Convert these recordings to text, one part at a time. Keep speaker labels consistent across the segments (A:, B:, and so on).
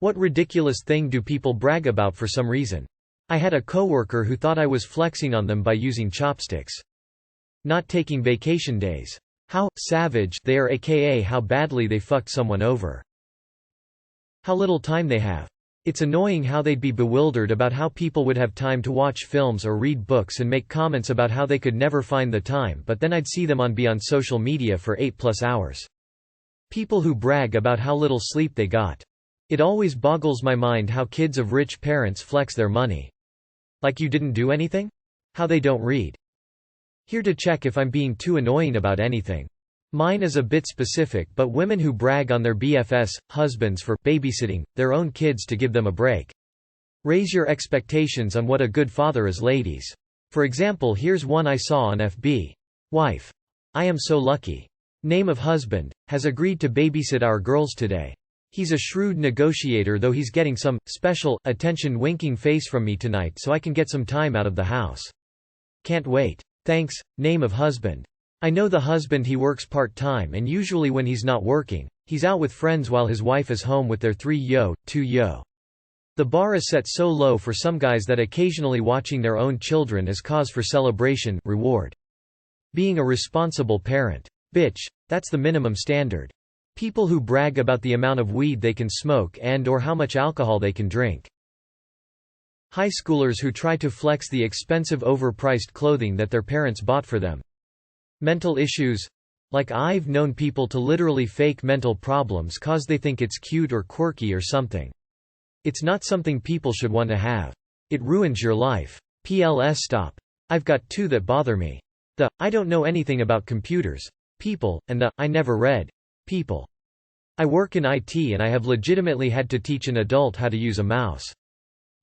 A: What ridiculous thing do people brag about for some reason? I had a coworker who thought I was flexing on them by using chopsticks. Not taking vacation days. How savage they are, aka how badly they fucked someone over. How little time they have. It's annoying how they'd be bewildered about how people would have time to watch films or read books and make comments about how they could never find the time, but then I'd see them on social media for 8+ hours. People who brag about how little sleep they got. It always boggles my mind how kids of rich parents flex their money. Like you didn't do anything? How they don't read. Here to check if I'm being too annoying about anything. Mine is a bit specific, but women who brag on their BFS, husbands for babysitting their own kids to give them a break. Raise your expectations on what a good father is, ladies. For example, here's one I saw on FB. Wife. I am so lucky. Name of husband, has agreed to babysit our girls today. He's a shrewd negotiator, though he's getting some special attention winking face from me tonight so I can get some time out of the house. Can't wait. Thanks. Name of husband. I know the husband, he works part-time and usually when he's not working, he's out with friends while his wife is home with their 2 yo. The bar is set so low for some guys that occasionally watching their own children is cause for celebration, reward. Being a responsible parent. Bitch, that's the minimum standard. People who brag about the amount of weed they can smoke and/or how much alcohol they can drink. High schoolers who try to flex the expensive overpriced clothing that their parents bought for them. Mental issues. Like I've known people to literally fake mental problems cause they think it's cute or quirky or something. It's not something people should want to have. It ruins your life. PLS stop. I've got two that bother me. The I don't know anything about computers people, and the I never read people. I work in IT and I have legitimately had to teach an adult how to use a mouse.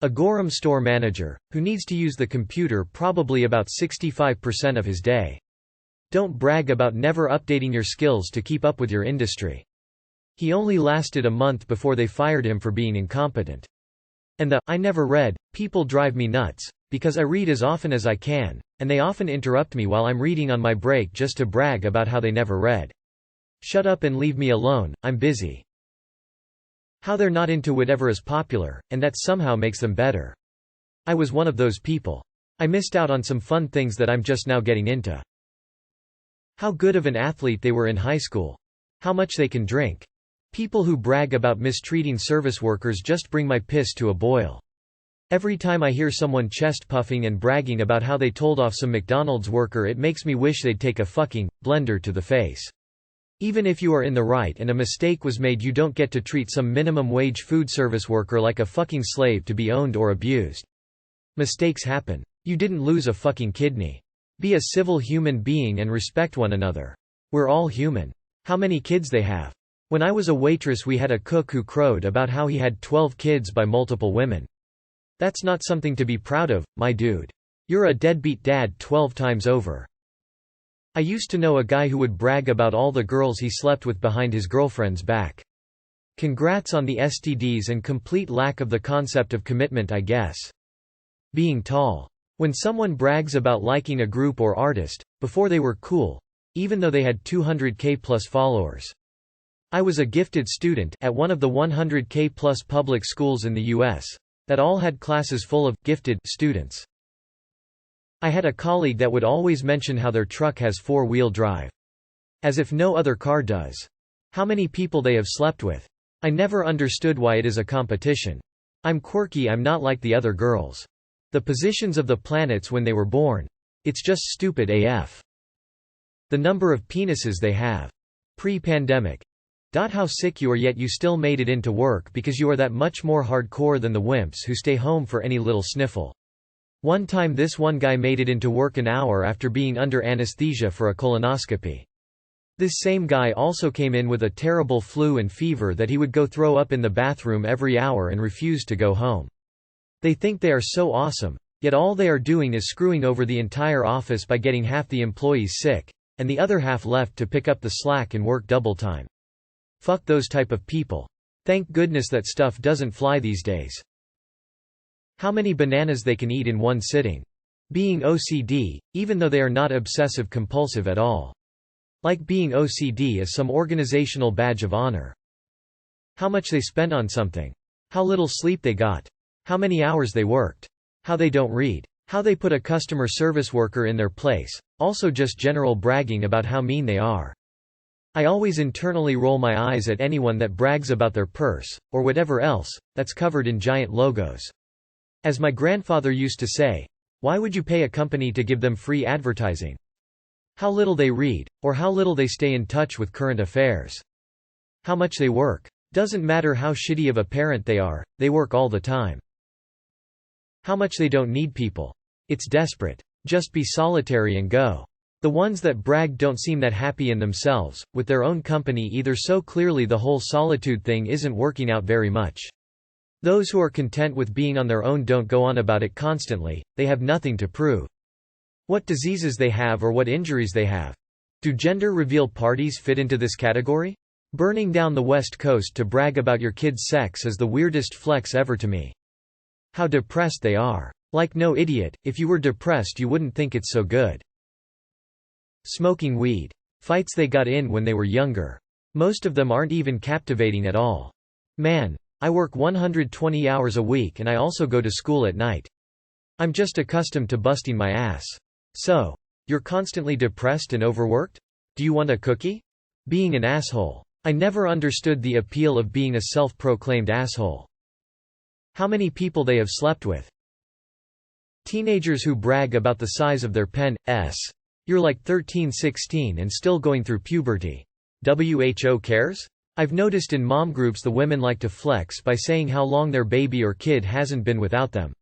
A: A Gorham store manager, who needs to use the computer probably about 65% of his day. Don't brag about never updating your skills to keep up with your industry. He only lasted a month before they fired him for being incompetent. And the I never read people drive me nuts, because I read as often as I can, and they often interrupt me while I'm reading on my break just to brag about how they never read. Shut up and leave me alone, I'm busy. How they're not into whatever is popular, and that somehow makes them better. I was one of those people. I missed out on some fun things that I'm just now getting into. How good of an athlete they were in high school. How much they can drink. People who brag about mistreating service workers just bring my piss to a boil. Every time I hear someone chest puffing and bragging about how they told off some McDonald's worker, it makes me wish they'd take a fucking blender to the face. Even if you are in the right and a mistake was made, you don't get to treat some minimum wage food service worker like a fucking slave to be owned or abused. Mistakes happen. You didn't lose a fucking kidney. Be a civil human being and respect one another. We're all human. How many kids they have? When I was a waitress, we had a cook who crowed about how he had 12 kids by multiple women. That's not something to be proud of, my dude. You're a deadbeat dad 12 times over. I used to know a guy who would brag about all the girls he slept with behind his girlfriend's back. Congrats on the STDs and complete lack of the concept of commitment, I guess. Being tall. When someone brags about liking a group or artist, before they were cool, even though they had 200K plus followers. I was a gifted student at one of the 100K plus public schools in the US, that all had classes full of gifted students. I had a colleague that would always mention how their truck has 4-wheel drive. As if no other car does. How many people they have slept with. I never understood why it is a competition. I'm quirky, I'm not like the other girls. The positions of the planets when they were born. It's just stupid AF. The number of penises they have. Pre-pandemic. How sick you are, yet you still made it into work because you are that much more hardcore than the wimps who stay home for any little sniffle. One time this one guy made it into work an hour after being under anesthesia for a colonoscopy. This same guy also came in with a terrible flu and fever that he would go throw up in the bathroom every hour and refused to go home. They think they are so awesome, yet all they are doing is screwing over the entire office by getting half the employees sick, and the other half left to pick up the slack and work double time. Fuck those type of people. Thank goodness that stuff doesn't fly these days. How many bananas they can eat in one sitting. Being OCD, even though they are not obsessive compulsive at all. Like being OCD is some organizational badge of honor. How much they spend on something. How little sleep they got. How many hours they worked. How they don't read. How they put a customer service worker in their place. Also just general bragging about how mean they are. I always internally roll my eyes at anyone that brags about their purse, or whatever else, that's covered in giant logos. As my grandfather used to say, why would you pay a company to give them free advertising? How little they read, or how little they stay in touch with current affairs. How much they work. Doesn't matter how shitty of a parent they work all the time. How much they don't need people. It's desperate. Just be solitary and go. The ones that brag don't seem that happy in themselves, with their own company either, so clearly the whole solitude thing isn't working out very much. Those who are content with being on their own don't go on about it constantly, they have nothing to prove. What diseases they have or what injuries they have. Do gender reveal parties fit into this category? Burning down the West Coast to brag about your kid's sex is the weirdest flex ever to me. How depressed they are. Like no idiot, if you were depressed you wouldn't think it's so good. Smoking weed. Fights they got in when they were younger. Most of them aren't even captivating at all. Man, I work 120 hours a week and I also go to school at night. I'm just accustomed to busting my ass. So, you're constantly depressed and overworked? Do you want a cookie? Being an asshole. I never understood the appeal of being a self-proclaimed asshole. How many people they have slept with. Teenagers who brag about the size of their pen. You're like 13-16 and still going through puberty. WHO cares? I've noticed in mom groups the women like to flex by saying how long their baby or kid hasn't been without them.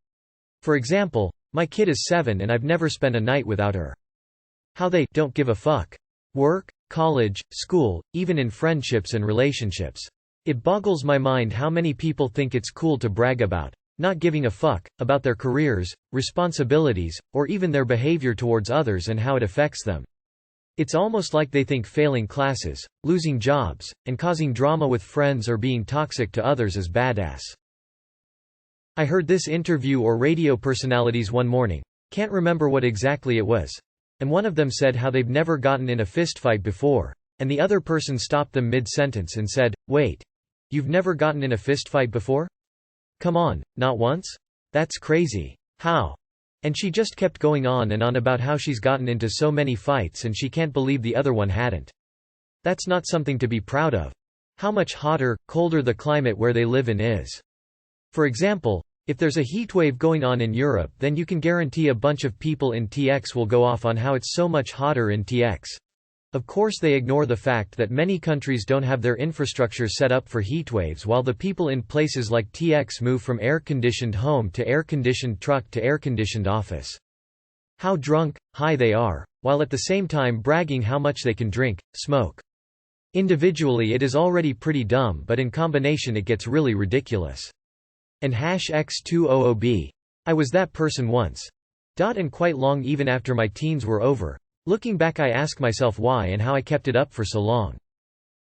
A: For example, my kid is 7 and I've never spent a night without her. How they don't give a fuck. Work, college, school, even in friendships and relationships. It boggles my mind how many people think it's cool to brag about not giving a fuck about their careers, responsibilities, or even their behavior towards others and how it affects them. It's almost like they think failing classes, losing jobs, and causing drama with friends or being toxic to others is badass. I heard this interview or radio personalities one morning, can't remember what exactly it was, and one of them said how they've never gotten in a fistfight before, and the other person stopped them mid-sentence and said, "Wait, you've never gotten in a fistfight before? Come on, not once? That's crazy. How?" And she just kept going on and on about how she's gotten into so many fights and she can't believe the other one hadn't. That's not something to be proud of. How much hotter, colder the climate where they live in is. For example, if there's a heatwave going on in Europe, then you can guarantee a bunch of people in TX will go off on how it's so much hotter in TX. Of course they ignore the fact that many countries don't have their infrastructure set up for heatwaves, while the people in places like TX move from air-conditioned home to air-conditioned truck to air-conditioned office. How drunk, high they are, while at the same time bragging how much they can drink, smoke. Individually it is already pretty dumb, but in combination it gets really ridiculous. And #X200B. I was that person once. And quite long even after my teens were over. Looking back I ask myself why and how I kept it up for so long.